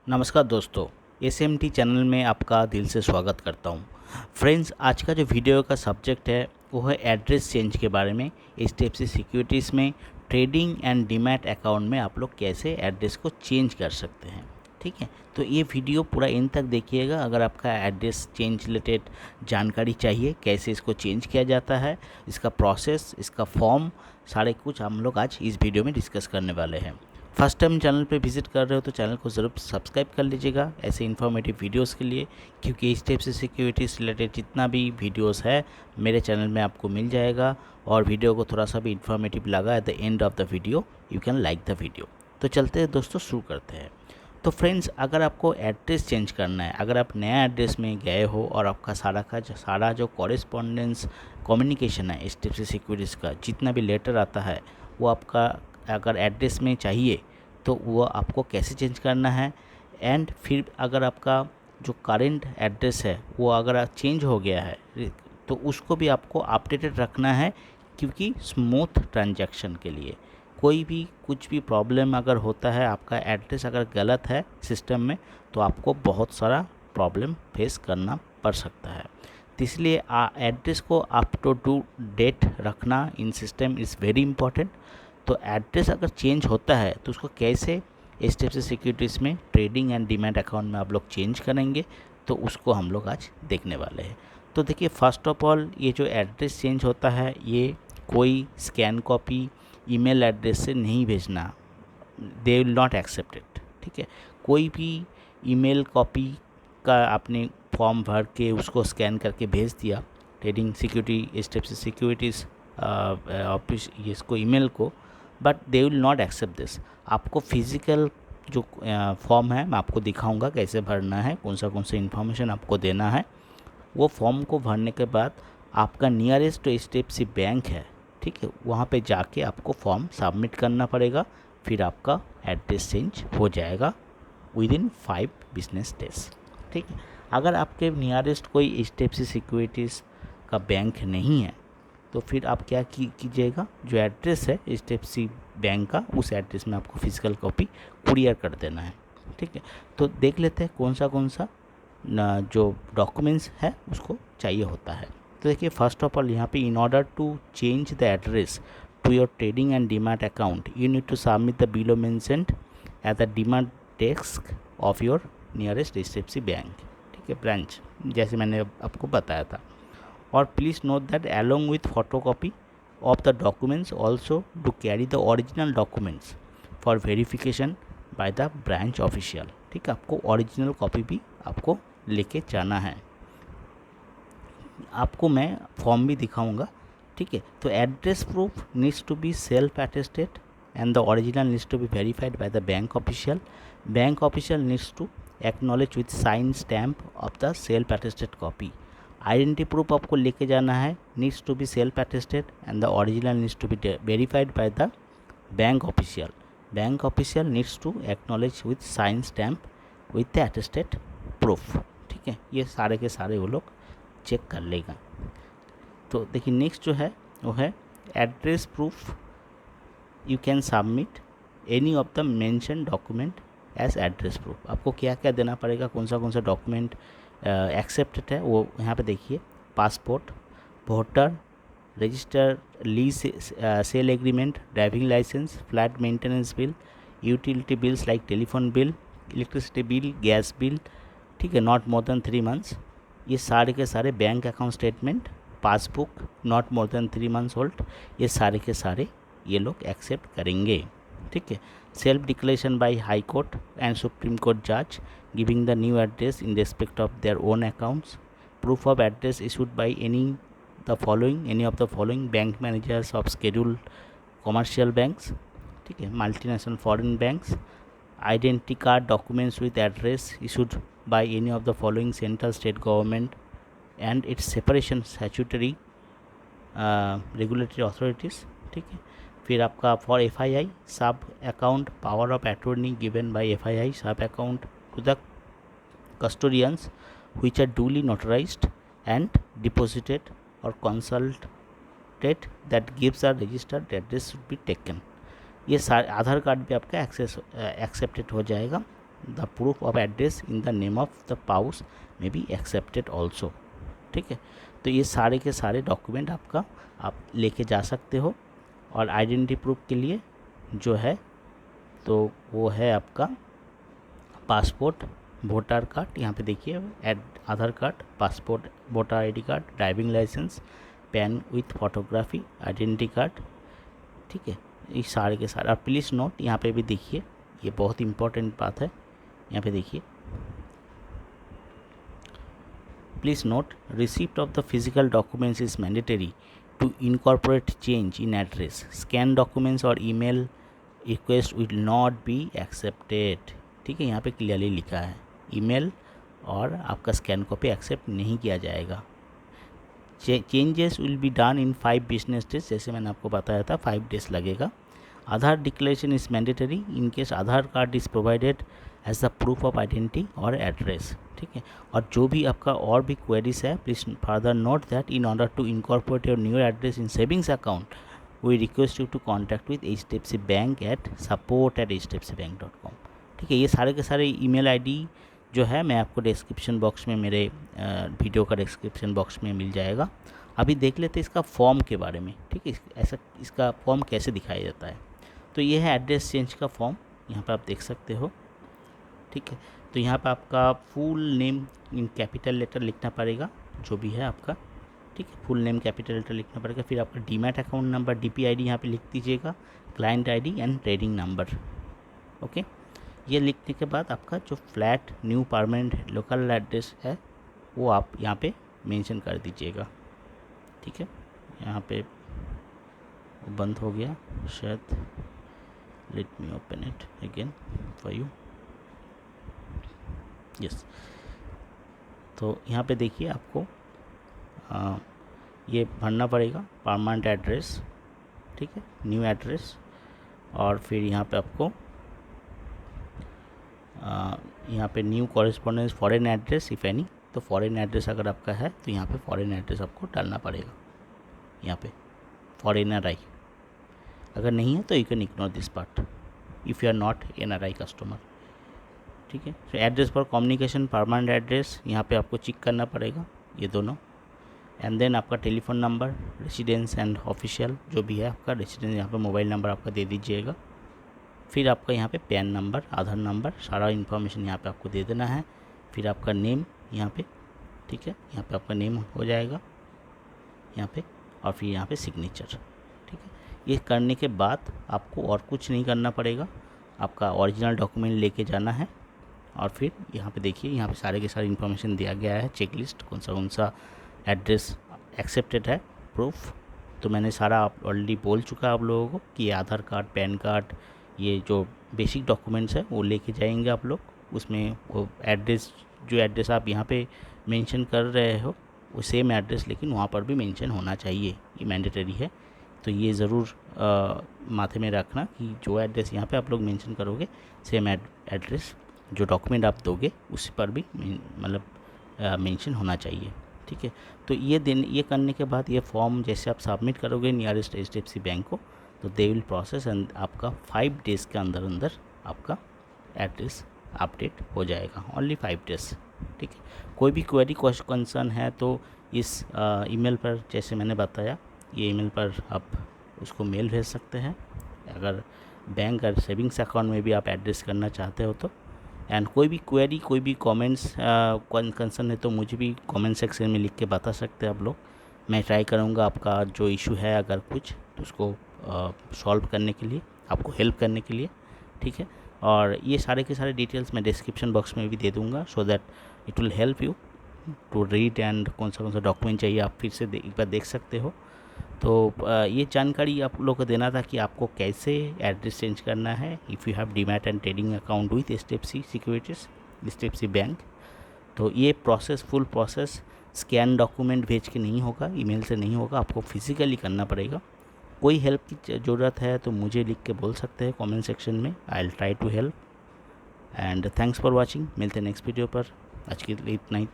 नमस्कार दोस्तों, SMT channel में आपका दिल से स्वागत करता हूं। फ्रेंड्स, आज का जो वीडियो का सब्जेक्ट है वो है एड्रेस चेंज के बारे में। HDFC सिक्योरिटीज़ में ट्रेडिंग एंड डीमैट अकाउंट में आप लोग कैसे एड्रेस को चेंज कर सकते हैं। ठीक है, तो ये वीडियो पूरा एंड तक देखिएगा। अगर आपका एड्रेस चेंज रिलेटेड जानकारी चाहिए, कैसे इसको चेंज किया जाता है, इसका प्रोसेस, इसका फॉर्म, सारे कुछ हम लोग आज इस वीडियो में डिस्कस करने वाले हैं। फर्स्ट टाइम चैनल पे विजिट कर रहे हो तो चैनल को ज़रूर सब्सक्राइब कर लीजिएगा ऐसे इन्फॉर्मेटिव वीडियोस के लिए, क्योंकि HDFC सिक्योरिटीज़ रिलेटेड जितना भी वीडियोस है मेरे चैनल में आपको मिल जाएगा। और वीडियो को थोड़ा सा भी इन्फॉर्मेटिव लगा at the end of the video you can like the video. तो चलते हैं दोस्तों, शुरू करते हैं। तो फ्रेंड्स, अगर आपको एड्रेस चेंज करना है, अगर आप नया एड्रेस में गए हो और आपका सारा जो कॉरेस्पॉन्डेंस कम्युनिकेशन है HDFC सिक्योरिटीज़ का, जितना भी लेटर आता है वो आपका अगर एड्रेस में चाहिए तो वो आपको कैसे चेंज करना है। एंड फिर अगर आपका जो करेंट एड्रेस है वो अगर चेंज हो गया है तो उसको भी आपको अपडेटेड रखना है, क्योंकि स्मूथ ट्रांजैक्शन के लिए कोई भी कुछ भी प्रॉब्लम अगर होता है, आपका एड्रेस अगर गलत है सिस्टम में, तो आपको बहुत सारा प्रॉब्लम फेस करना पड़ सकता है। तो इसलिए एड्रेस को अप टू डेट रखना इन सिस्टम इज़ वेरी इंपॉर्टेंट। तो एड्रेस अगर चेंज होता है तो उसको कैसे HDFC सिक्योरिटीज़ में ट्रेडिंग एंड डीमैट अकाउंट में आप लोग चेंज करेंगे, तो उसको हम लोग आज देखने वाले हैं। तो देखिए, फर्स्ट ऑफ ऑल ये जो एड्रेस चेंज होता है ये कोई स्कैन कॉपी ईमेल एड्रेस से नहीं भेजना, they will not accept it. ठीक है, कोई भी ईमेल कॉपी का आपने फॉर्म भर के उसको स्कैन करके भेज दिया trading security HDFC securities office इसको ईमेल को, but they will not accept this. आपको फिज़िकल जो फॉर्म है मैं आपको दिखाऊंगा कैसे भरना है, कौन सा इन्फॉर्मेशन आपको देना है। वो फॉर्म को भरने के बाद आपका नियरेस्ट HDFC बैंक है, ठीक है, वहाँ पे जाके आपको फॉर्म सबमिट करना पड़ेगा। फिर आपका एड्रेस चेंज हो जाएगा विदिन 5 बिजनेस डेज। ठीक है, अगर आपके नियरेस्ट कोई HDFC सिक्योरिटीज़ का बैंक नहीं है तो फिर आप क्या कीजिएगा, जो एड्रेस है HDFC बैंक का, उस एड्रेस में आपको फिजिकल कॉपी कुरियर कर देना है। ठीक है, तो देख लेते हैं कौन सा जो डॉक्यूमेंट्स है उसको चाहिए होता है। तो देखिए, फर्स्ट ऑफ ऑल यहाँ पे in order to change the address to your trading and demat account you need to submit the below mentioned at the demat desk of your nearest HDFC bank. ठीक है, branch, जैसे मैंने आपको बताया था। और please note that along with photocopy of the documents also to carry the original documents for verification by the branch official। ठीक है, आपको ओरिजिनल कॉपी भी आपको लेके जाना है। आपको मैं फॉर्म भी दिखाऊंगा। ठीक है, तो address proof needs to be self attested and the original needs to be verified by the bank official. Bank official needs to acknowledge with sign stamp of the self attested copy. Identity proof आपको लेके जाना है, needs to be self attested and the original needs to be verified by the bank official. Bank official needs to acknowledge with sign stamp with the attested proof. ठीक है, ये सारे के सारे वो लोग चेक कर लेगा। तो देखिए, नेक्स्ट जो है वो है address proof you can submit any of the mention document as address proof. आपको क्या क्या देना पड़ेगा, कौन सा डॉक्यूमेंट एक्सेप्टेड है वो यहाँ पे देखिए। Passport, voter register, lease sale agreement, driving licence, flat maintenance bill, utility bills like telephone bill, electricity bill, gas bill. ठीक है, नॉट मोर देन 3 मंथ्स। ये सारे के सारे bank account statement, passbook not more than 3 months old, ये सारे के सारे ये लोग एक्सेप्ट करेंगे। ठीक है, self declaration by high court and supreme court जज giving the new address in respect of their own accounts, proof of address issued by any of the following bank managers of scheduled commercial banks, ठीक है, multinational foreign banks, identity card documents with address issued by any of the following central state government and its separation statutory regulatory authorities। ठीक है, फिर आपका for FII सब account power of attorney given by FII सब account to the custodians which are duly notarized and deposited or consulted that gives a registered address should be taken। ये सारे आधार card भी आपका एक्सेप्टेड हो जाएगा the proof of address in the name of the spouse में be accepted also. ठीक है, तो ये सारे के सारे डॉक्यूमेंट आपका आप लेके जा सकते हो। और आइडेंटिटी प्रूफ के लिए जो है तो वो है आपका पासपोर्ट, वोटर कार्ड, यहाँ पे देखिए Aadhaar card, passport, voter ID card, driving licence, PAN with photography, identity card. ठीक है, ये सारे के सारे। और प्लीज़ नोट, यहाँ पे भी देखिए, ये बहुत इंपॉर्टेंट बात है, यहाँ पे देखिए, please note receipt of the physical documents is mandatory to incorporate change in address. Scan documents और email request will not be accepted. ठीक है, यहाँ पे क्लियरली लिखा है ईमेल और आपका स्कैन कॉपी एक्सेप्ट नहीं किया जाएगा। Changes will be done in 5 business days, जैसे मैंने आपको बताया था 5 डेज लगेगा। Aadhaar declaration is mandatory in case Aadhaar card is provided as the proof of identity और एड्रेस। ठीक है, और जो भी आपका और भी क्वेरीज है, please further note that in order to incorporate your new address in savings account we request you to contact with HDFC bank at support@hdfcbank.com। ठीक है, ये सारे के सारे ईमेल आईडी जो है मैं आपको डिस्क्रिप्शन बॉक्स में, मेरे वीडियो का डिस्क्रिप्शन बॉक्स में मिल जाएगा। अभी देख लेते हैं इसका फॉर्म के बारे में। ठीक है, ऐसा इसका फॉर्म कैसे दिखाया जाता है। तो ये है एड्रेस चेंज का फॉर्म, यहाँ पे आप देख सकते हो। ठीक है, तो यहाँ पे आपका full name in capital letter लिखना पड़ेगा, जो भी है आपका। ठीक है, फुल नेम कैपिटल लेटर लिखना पड़ेगा। फिर आपका demat account number, DP ID यहाँ पे लिख दीजिएगा, client ID and trading number. Okay, ये लिखने के बाद आपका जो flat new permanent local address है वो आप यहाँ पे मेंशन कर दीजिएगा। ठीक है, यहाँ पे बंद हो गया शायद, let me open it again for you. Yes, तो यहाँ पे देखिए आपको ये भरना पड़ेगा परमानेंट एड्रेस। ठीक है, न्यू एड्रेस, और फिर यहाँ पे आपको यहाँ पे new correspondence foreign address if any, तो फॉरेन एड्रेस अगर आपका है तो यहाँ पे फॉरेन एड्रेस आपको डालना पड़ेगा। यहाँ पे फॉरेनर अगर नहीं है तो you can ignore this part if you are not NRI customer. ठीक है, तो address for communication permanent address यहाँ पे आपको चेक करना पड़ेगा ये दोनों। एंड देन आपका telephone number, residence and official जो भी है आपका रेसिडेंस, यहाँ पे मोबाइल नंबर आपका दे दीजिएगा। फिर आपका यहाँ पे पैन नंबर, आधार नंबर, सारा इन्फॉर्मेशन यहाँ पे आपको दे देना है। फिर आपका नेम यहाँ पे, ठीक है, यहाँ पे आपका नेम हो जाएगा यहाँ पे, और फिर यहाँ पे सिग्नेचर। ठीक है, ये करने के बाद आपको और कुछ नहीं करना पड़ेगा, आपका ओरिजिनल डॉक्यूमेंट लेके जाना है। और फिर यहाँ पे देखिए, यहाँ पे सारे के सारे इन्फॉर्मेशन दिया गया है, चेकलिस्ट कौन सा एड्रेस एक्सेप्टेड है प्रूफ। तो मैंने सारा आप ऑलरेडी बोल चुका आप लोगों को कि आधार कार्ड, पैन कार्ड, ये जो बेसिक डॉक्यूमेंट्स है वो लेके जाएंगे आप लोग। उसमें वो एड्रेस, जो एड्रेस आप यहाँ पे मेंशन कर रहे हो वो सेम एड्रेस लेकिन वहाँ पर भी मेंशन होना चाहिए, ये मैंडेटरी है। तो ये ज़रूर माथे में रखना कि जो एड्रेस यहाँ पे आप लोग मेंशन करोगे सेम एड्रेस जो डॉक्यूमेंट आप दोगे उस पर भी मतलब मेंशन होना चाहिए। ठीक है, तो ये करने के बाद ये फॉर्म जैसे आप सबमिट करोगे नियरेस्ट HDFC बैंक को, तो दे विल प्रोसेस एंड आपका 5 डेज़ के अंदर आपका एड्रेस अपडेट हो जाएगा, ओनली 5 डेज़। ठीक है, कोई भी क्वेरी कंसर्न है तो इस ईमेल पर, जैसे मैंने बताया, ये ईमेल पर आप उसको मेल भेज सकते हैं अगर बैंक और सेविंग्स अकाउंट में भी आप एड्रेस करना चाहते हो तो। एंड कोई भी क्वेरी, कोई भी कमेंट्स कंसर्न है तो मुझे भी कमेंट सेक्शन में लिख के बता सकते हैं आप लोग। मैं ट्राई करूँगा आपका जो इशू है अगर कुछ तो उसको सॉल्व करने के लिए, आपको हेल्प करने के लिए। ठीक है, और ये सारे के सारे डिटेल्स मैं डिस्क्रिप्शन बॉक्स में भी दे दूँगा so that it will help you to read and कौन सा डॉक्यूमेंट चाहिए आप फिर से एक बार देख सकते हो। तो ये जानकारी आप लोग को देना था कि आपको कैसे एड्रेस चेंज करना है if you have demat and trading account with HDFC securities, HDFC bank. तो ये process, full process scan document भेज के नहीं होगा, ईमेल से नहीं होगा, आपको फिज़िकली करना पड़ेगा। कोई हेल्प की ज़रूरत है तो मुझे लिख के बोल सकते हैं कमेंट सेक्शन में, I will try to help. And thanks for watching, मिलते हैं नेक्स्ट वीडियो पर। आज के लिए इतना ही।